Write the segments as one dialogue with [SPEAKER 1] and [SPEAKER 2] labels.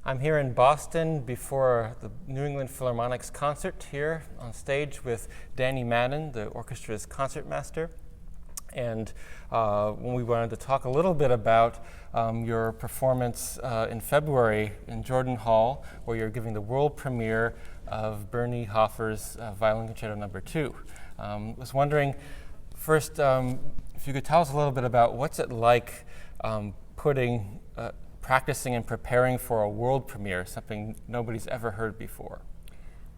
[SPEAKER 1] I'm here in Boston before the New England Philharmonic's concert here on stage with Danielle Maddon, the orchestra's concertmaster. And when we wanted to talk a little bit about your performance in February in Jordan Hall, where you're giving the world premiere of Bernard Hoffer's Violin Concert No. 2. I was wondering, first, if you could tell us a little bit about what's it like practicing and preparing for a world premiere, something nobody's ever heard before.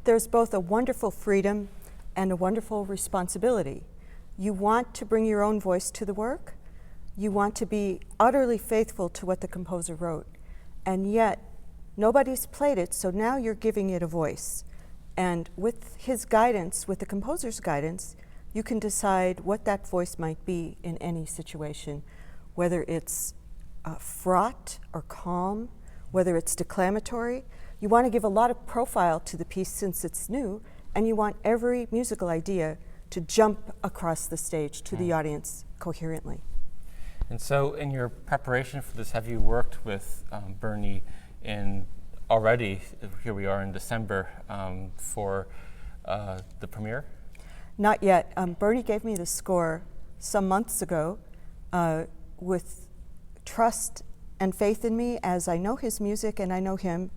[SPEAKER 2] There's both a wonderful freedom and a wonderful responsibility. You want to bring your own voice to the work. You want to be utterly faithful to what the composer wrote. And yet, nobody's played it, so now you're giving it a voice. And with his guidance, with the composer's guidance, you can decide what that voice might be in any situation, whether it's fraught or calm, whether it's declamatory. You want to give a lot of profile to the piece since it's new, and you want every musical idea to jump across the stage to the audience coherently.
[SPEAKER 1] And so in your preparation for this, have you worked with Bernie already, here we are in December, for the premiere?
[SPEAKER 2] Not yet. Bernie gave me the score some months ago with trust and faith in me, as I know his music and I know him,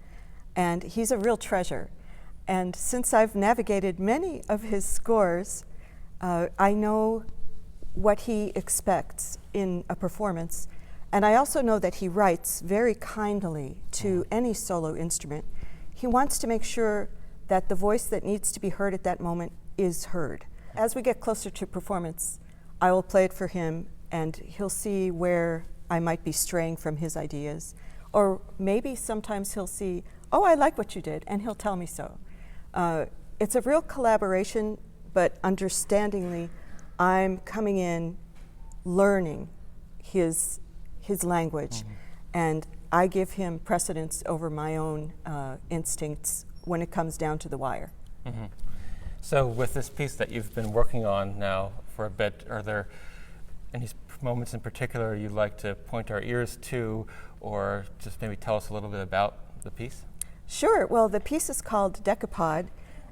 [SPEAKER 2] and he's a real treasure. And since I've navigated many of his scores, I know what he expects in a performance, and I also know that he writes very kindly to any solo instrument. He wants to make sure that the voice that needs to be heard at that moment is heard. As we get closer to performance, I will play it for him, and he'll see where I might be straying from his ideas. Or maybe sometimes he'll see, oh, I like what you did, and he'll tell me so. It's a real collaboration, but understandingly, I'm coming in learning his language, and I give him precedence over my own instincts when it comes down to the wire.
[SPEAKER 1] So with this piece that you've been working on now for a bit, are there any moments in particular you'd like to point our ears to, or just maybe tell us a little bit about the piece?
[SPEAKER 2] Sure. Well, the piece is called Decapod,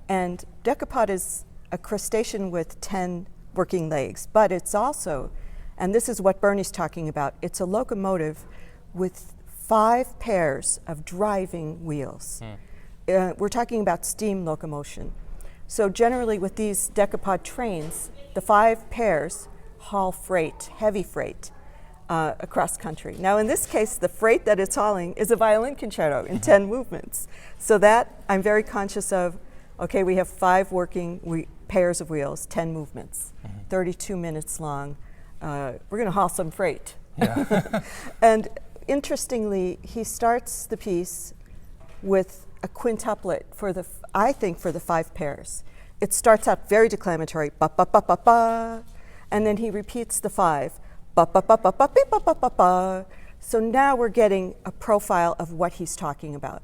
[SPEAKER 2] and Decapod is a crustacean with 10 working legs, but it's also, and this is what Bernie's talking about, it's a locomotive with 5 pairs of driving wheels. We're talking about steam locomotion. So generally with these Decapod trains, the 5 pairs haul freight, heavy freight, across country. Now in this case, the freight that it's hauling is a violin concerto in 10 movements. So that I'm very conscious of, okay, we have 5 working pairs of wheels, 10 movements, 32 minutes long. We're going to haul some freight. Yeah. And interestingly, he starts the piece with a quintuplet for I think for the 5 pairs. It starts out very declamatory, ba ba ba ba ba, and then he repeats the 5, ba ba ba ba ba ba ba ba ba. So now we're getting a profile of what he's talking about,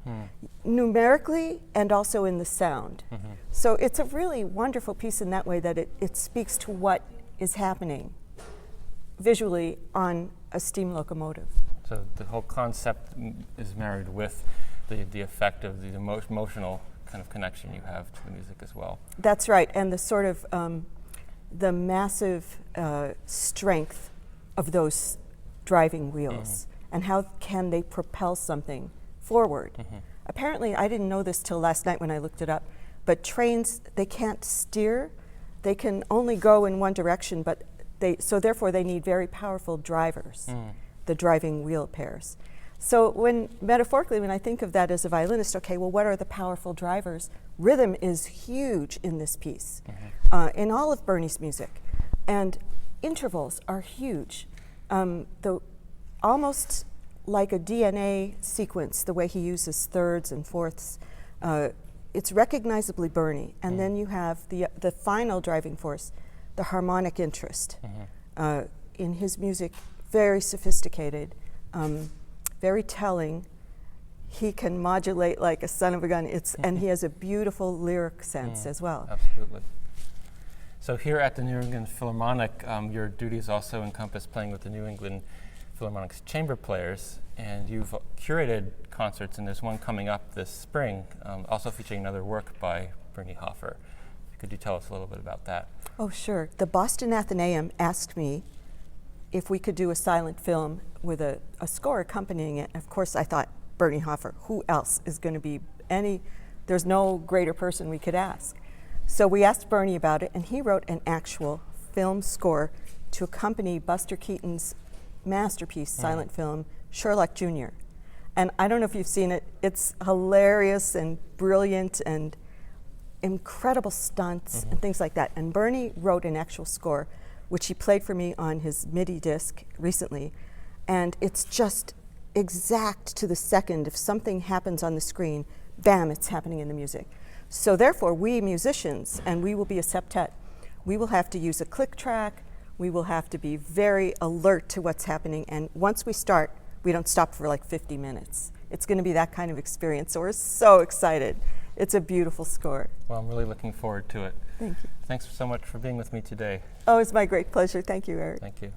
[SPEAKER 2] numerically and also in the sound. So it's a really wonderful piece in that way, that it speaks to what is happening visually on a steam locomotive.
[SPEAKER 1] So the whole concept is married with the effect of the emotional kind of connection you have to the music as well.
[SPEAKER 2] That's right, and the sort of the massive strength of those driving wheels, and how can they propel something forward. Apparently, I didn't know this till last night when I looked it up, but trains, they can't steer, they can only go in one direction, but so therefore they need very powerful drivers, the driving wheel pairs. So metaphorically, when I think of that as a violinist, okay, well, what are the powerful drivers? Rhythm is huge in this piece, in all of Bernie's music. And intervals are huge. Almost like a DNA sequence, the way he uses thirds and fourths, it's recognizably Bernie. And then you have the final driving force, the harmonic interest. In his music, very sophisticated, very telling. He can modulate like a son of a gun. And he has a beautiful lyric sense as well.
[SPEAKER 1] Absolutely. So here at the New England Philharmonic, your duties also encompass playing with the New England Philharmonic's chamber players, and you've curated concerts, and there's one coming up this spring, also featuring another work by Bernard Hoffer. Could you tell us a little bit about that?
[SPEAKER 2] Oh, sure. The Boston Athenaeum asked me if we could do a silent film with a score accompanying it. Of course, I thought, Bernard Hoffer, who else is going to be there's no greater person we could ask. So we asked Bernie about it, and he wrote an actual film score to accompany Buster Keaton's masterpiece silent film, Sherlock Jr. And I don't know if you've seen it. It's hilarious and brilliant and incredible stunts and things like that. And Bernie wrote an actual score, which he played for me on his MIDI disc recently. And it's just exact to the second. If something happens on the screen, bam, it's happening in the music. So therefore, we musicians, and we will be a septet, we will have to use a click track. We will have to be very alert to what's happening. And once we start, we don't stop for like 50 minutes. It's going to be that kind of experience. So we're so excited. It's a beautiful score.
[SPEAKER 1] Well, I'm really looking forward to it.
[SPEAKER 2] Thank you.
[SPEAKER 1] Thanks so much for being with me today.
[SPEAKER 2] Oh, it's my great pleasure. Thank you, Eric.
[SPEAKER 1] Thank you.